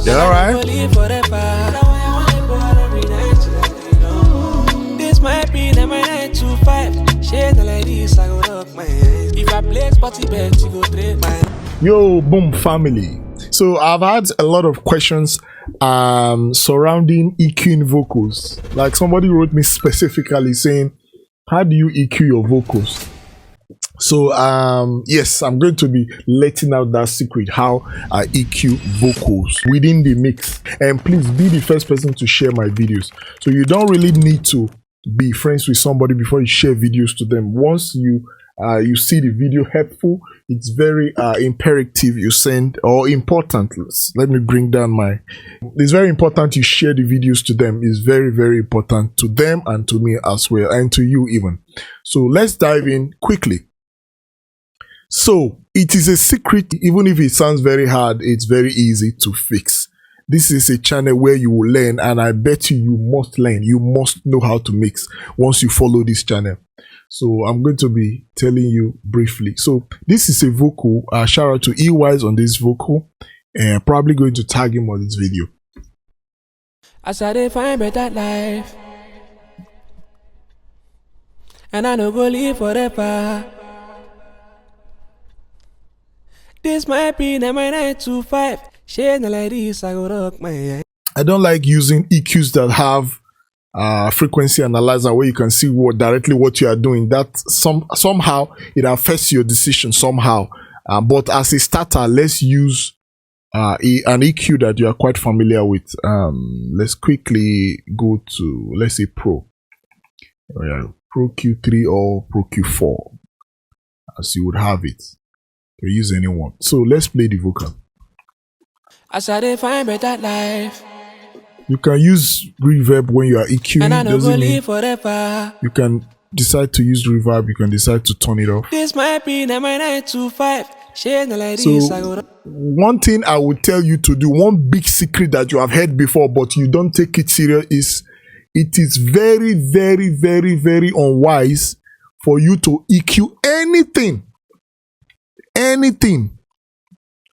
Yeah, alright. This might be my 9 to 5. Shade like this, I go rock my head. If I play spotty bet, you go trade my. Yo, boom family. So I've had a lot of questions surrounding EQing vocals. Like somebody wrote me specifically saying, how do you EQ your vocals? So yes, I'm going to be letting out that secret, how I EQ vocals within the mix. And please be the first person to share my videos. So you don't really need to be friends with somebody before you share videos to them. Once you see the video helpful, it's very imperative you send, or important. Let me bring down it's very important you share the videos to them. It's very, very important to them and to me as well, and to you even. So let's dive in quickly. So it is a secret. Even if it sounds very hard, it's very easy to fix. This is a channel where you will learn, and I bet you must learn. You must know how to mix once you follow this channel. So I'm going to be telling you briefly. So this is a vocal. Shout out to E-Wise on this vocal, and probably going to tag him on this video. As I find better life, and I no go live forever. This might be my 9 to 5. Shade like this, I go rock my head. I don't like using EQs that have frequency analyzer where you can see directly what you are doing. That somehow it affects your decision somehow. But as a starter, let's use an EQ that you are quite familiar with. Let's quickly go to, let's say, Pro. Oh, yeah, Pro Q3 or Pro Q4, as you would have it. You use anyone. So let's play the vocal. As I find better life, you can use reverb when you are EQing. and I no go Doesn't mean live forever. you can decide to use reverb. You can decide to turn it off. This might be my 9 to 5. Shade like this, I go rock. One thing I would tell you to do, one big secret that you have heard before but you don't take it serious, is it is very, very, very, very unwise for you to EQ anything. Anything.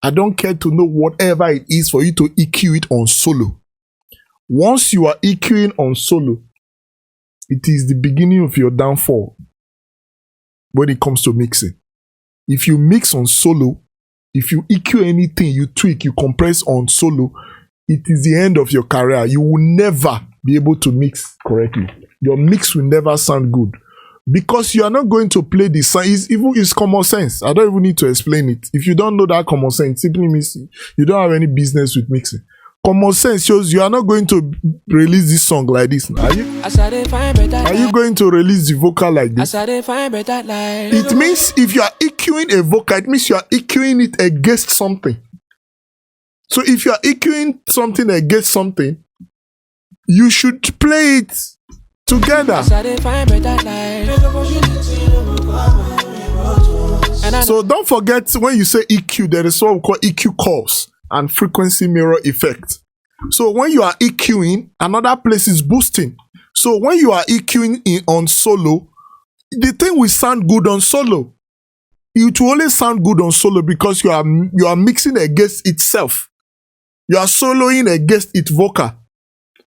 I don't care to know whatever it is for you to EQ it on solo. Once you are EQing on solo, it is the beginning of your downfall when it comes to mixing. If you mix on solo, if you EQ anything, you tweak, you compress on solo, it is the end of your career. You will never be able to mix correctly. Your mix will never sound good. Because you are not going to play the sound. It's common sense. I don't even need to explain it. If you don't know that common sense, simply means you don't have any business with mixing. Common sense shows you are not going to release this song like this. Are you going to release the vocal like this? It means if you are EQing a vocal, it means you are EQing it against something. So if you are EQing something against something, you should play it together. So don't forget, when you say EQ, there is what we call EQ curves and frequency mirror effect. So when you are EQing, another place is boosting. So when you are EQing on solo, the thing will sound good on solo. It will only sound good on solo because you are mixing against itself. You are soloing against its vocal.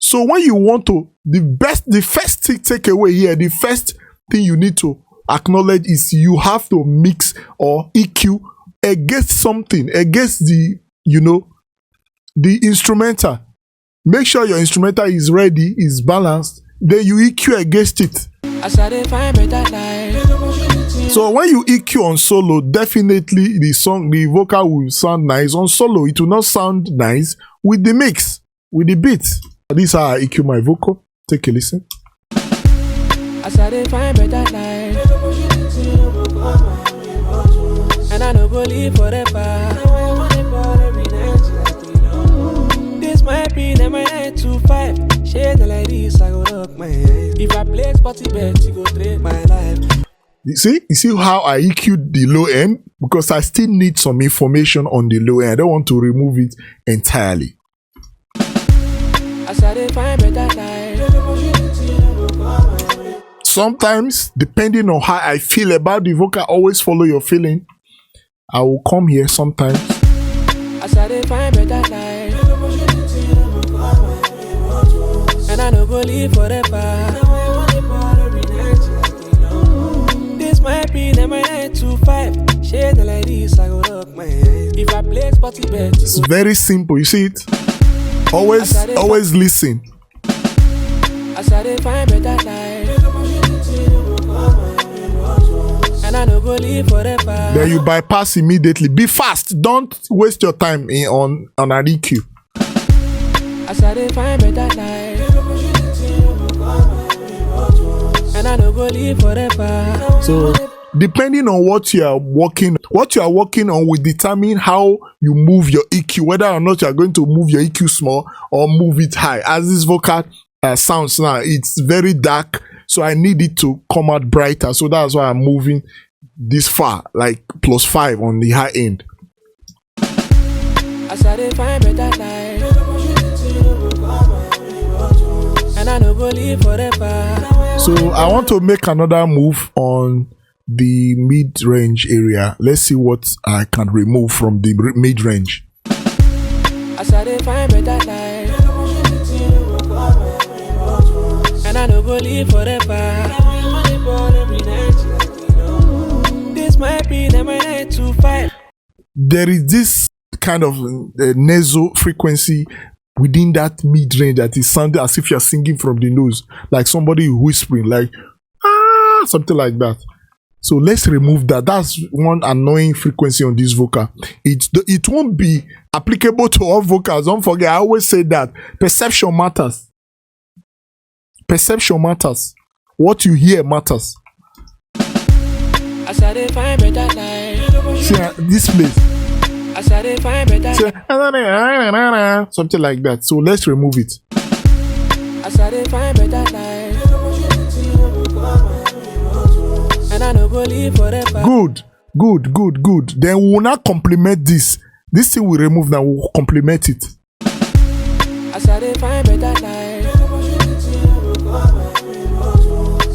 So when you want to, the first takeaway here, the first thing you need to acknowledge is you have to mix or EQ against something, against the instrumental. Make sure your instrumental is ready, is balanced, then you EQ against it. So when you EQ on solo, definitely the vocal will sound nice on solo. It will not sound nice with the mix, with the beat. This is how I EQ my vocal. Take a listen. And I no go live forever. This might be my 9 to 5. Shade like this, I go rock my head. If I play spotty bet, you go trade my life. You see how I EQ'd the low end? Because I still need some information on the low end. I don't want to remove it entirely. Sometimes, depending on how I feel about the vocal, always follow your feeling. I will come here sometimes. go live forever. Now I want it for every night. This might be my 9 to 5. Shade like this, I go rock my head. If I play sporty bet, It's very simple. You see it? Always listen. I started find better life. And I no go live forever. Then you bypass immediately. Be fast. Don't waste your time on an EQ. I started find better life. And I no go live forever. So depending on what you are working on will determine how you move your EQ, whether or not you are going to move your EQ small or move it high. As this vocal sounds now, it's very dark, so I need it to come out brighter. So that's why I'm moving this far, like +5 on the high end. I started find better life. And I no go live forever. So I want to make another move on the mid-range area. Let's see what I can remove from the mid-range. I started find better life. And I no go live forever. This might be my 9 to 5. There is this kind of nasal frequency within that mid-range that is sounding as if you're singing from the nose, like somebody whispering, like something like that. So let's remove that. That's one annoying frequency on this vocal. It won't be applicable to all vocals. Don't forget, I always say that perception matters. Perception matters. What you hear matters. I started find better life. See this place. I started find better. See, something like that. So let's remove it. I started find better life. And I no go live forever. Good. Then we will not complement this. This thing we remove now, we'll complement it. I started find better life.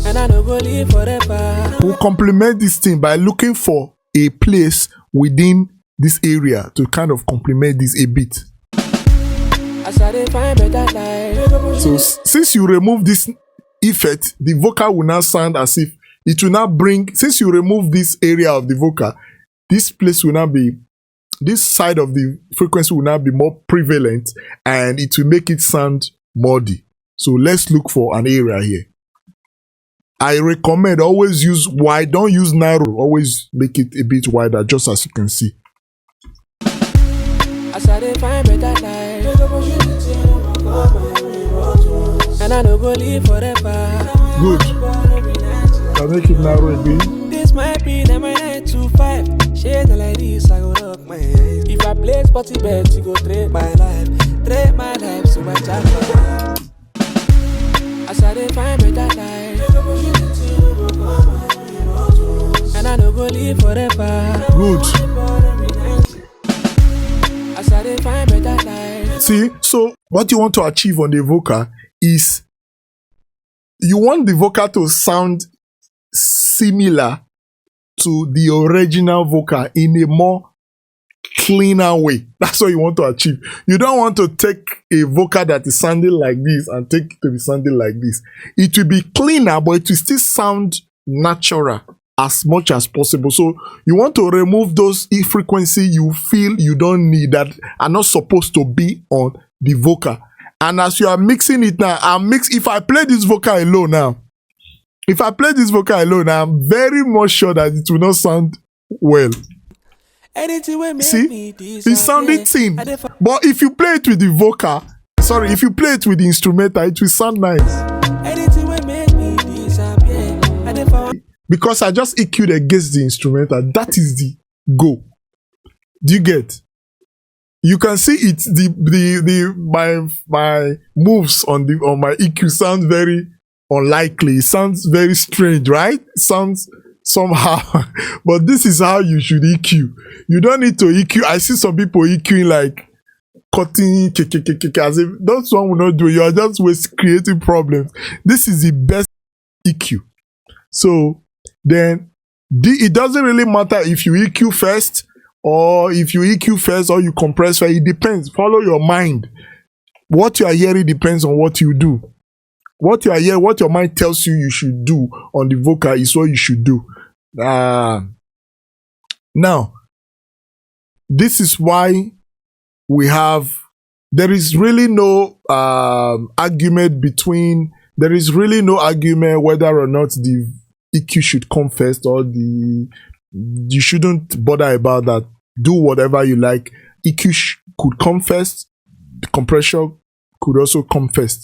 And I no go live forever. We'll complement this thing by looking for a place within this area to kind of complement this a bit. I started find better life. So since you remove this effect, the vocal will now sound as if it will not bring, since you remove this area of the vocal, this place will not be, this side of the frequency will now be more prevalent and it will make it sound muddy. So let's look for an area here. I recommend always use wide, don't use narrow, always make it a bit wider, just as you can see. I started find better life. And I no go live forever. Good. I'll make it narrow a bit. This might be my 9 to 5. Shade like this, I go rock my head. If I play sporty bet, you go trade my life. Trade my life so my child. I started find better life. And I no go live forever. Good. I started find better life. See, so what you want to achieve on the vocal is you want the vocal to sound similar to the original vocal in a more cleaner way. That's what you want to achieve. You don't want to take a vocal that is sounding like this and take it to be sounding like this. It will be cleaner, but it will still sound natural as much as possible. So you want to remove those frequency you feel you don't need, that are not supposed to be on the vocal. And as you are mixing it now, if I play this vocal alone now, I'm very much sure that it will not sound well. See, it sounded thin. But if you play it with the vocal, if you play it with the instrumental, it will sound nice. Because I just EQ'd against the instrumental. That is the go. Do you get? You can see it. My moves on my EQ sound very unlikely. It sounds very strange, right? It sounds somehow. But this is how you should EQ. You don't need to EQ. I see some people EQing like cutting as if that's one will not do. You are just creating problems. This is the best EQ. So then it doesn't really matter if you EQ first or if you EQ first or you compress first. It depends. Follow your mind. What you are hearing depends on what you do. What you are here, what your mind tells you you should do on the vocal is what you should do. Now, this is why we have, there is really no argument whether or not the EQ should come first or you shouldn't bother about that. Do whatever you like. EQ could come first. The compression could also come first.